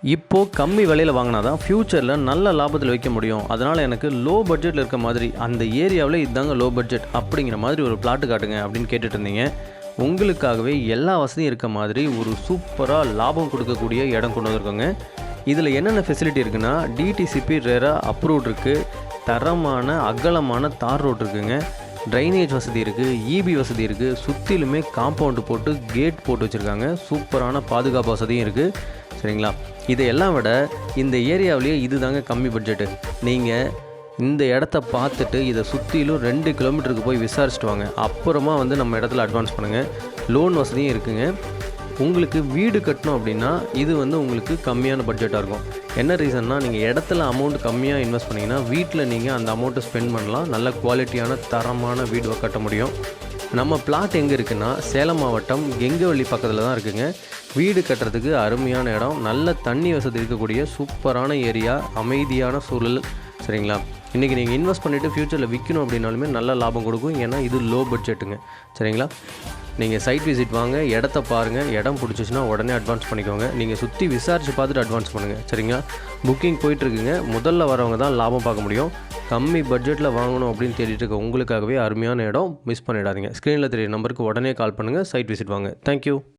இப்போது கம்மி விலையில் வாங்கினா தான் ஃப்யூச்சரில் நல்ல லாபத்தில் வைக்க முடியும். அதனால் எனக்கு லோ பட்ஜெட்டில் இருக்க மாதிரி அந்த ஏரியாவில் இதுதாங்க லோ பட்ஜெட் அப்படிங்கிற மாதிரி ஒரு பிளாட்டு காட்டுங்க அப்படின்னு கேட்டுட்டு இருந்தீங்க. உங்களுக்காகவே எல்லா வசதியும் இருக்க மாதிரி ஒரு சூப்பராக லாபம் கொடுக்கக்கூடிய இடம் கொண்டு வந்திருக்கோங்க. இதில் என்னென்ன ஃபெசிலிட்டி இருக்குன்னா, டிடிசிபி ரெரா அப்ரூவ்ட் இருக்குது, தரமான அகலமான தார் ரோட் இருக்குதுங்க, ட்ரைனேஜ் வசதி இருக்குது, இபி வசதி இருக்குது, சுற்றிலுமே காம்பவுண்டு போட்டு கேட் போட்டு வச்சுருக்காங்க, சூப்பரான பாதுகாப்பு வசதியும் இருக்குது. சரிங்களா? இதையெல்லாம் விட இந்த ஏரியாவிலேயே இது தாங்க கம்மி பட்ஜெட்டு. நீங்கள் இந்த இடத்த பார்த்துட்டு இதை சுற்றிலும் 2 கிலோமீட்டருக்கு போய் விசாரிச்சுட்டு வாங்க. அப்புறமா நம்ம இடத்துல அட்வான்ஸ் பண்ணுங்கள். லோன் வசதியும் இருக்குங்க. உங்களுக்கு வீடு கட்டணும் அப்படின்னா இது உங்களுக்கு கம்மியான பட்ஜெட்டாக இருக்கும். என்ன ரீசன்னா, நீங்கள் இடத்துல அமௌண்ட் கம்மியாக இன்வெஸ்ட் பண்ணிங்கன்னா வீட்டில் நீங்கள் அந்த அமௌண்ட்டை ஸ்பெண்ட் பண்ணலாம். நல்ல குவாலிட்டியான தரமான வீடு கட்ட முடியும். நம்ம பிளாட் எங்கே இருக்குன்னா, சேலம் மாவட்டம் கெங்கவள்ளி பக்கத்தில் தான் இருக்குதுங்க. வீடு கட்டுறதுக்கு அருமையான இடம், நல்ல தண்ணி வசதி இருக்கக்கூடிய சூப்பரான ஏரியா, அமைதியான சூழல். சரிங்களா? இன்றைக்கி நீங்கள் இன்வெஸ்ட் பண்ணிவிட்டு ஃப்யூச்சரில் விற்கணும் அப்படின்னாலுமே நல்ல லாபம் கொடுக்கும். ஏன்னா இது லோ பட்ஜெட்டுங்க. சரிங்களா? நீங்கள் சைட் விசிட் வாங்க, இடத்த பாருங்கள். இடம் பிடிச்சிச்சின்னா உடனே அட்வான்ஸ் பண்ணிக்கோங்க. நீங்கள் சுற்றி விசாரித்து பார்த்துட்டு அட்வான்ஸ் பண்ணுங்கள். சரிங்களா? புக்கிங் போயிட்டுருக்குங்க. முதல்ல வரவங்க தான் லாபம் பார்க்க முடியும். கம்மி பட்ஜெட்டில் வாங்கணும் அப்படின்னு தேடிட்டு இருக்க உங்களுக்காகவே அருமையான இடம், மிஸ் பண்ணிடாதீங்க. ஸ்க்ரீனில் தெரிய நம்பருக்கு உடனே கால் பண்ணுங்கள். சைட் விசிட் வாங்க. தேங்க்யூ.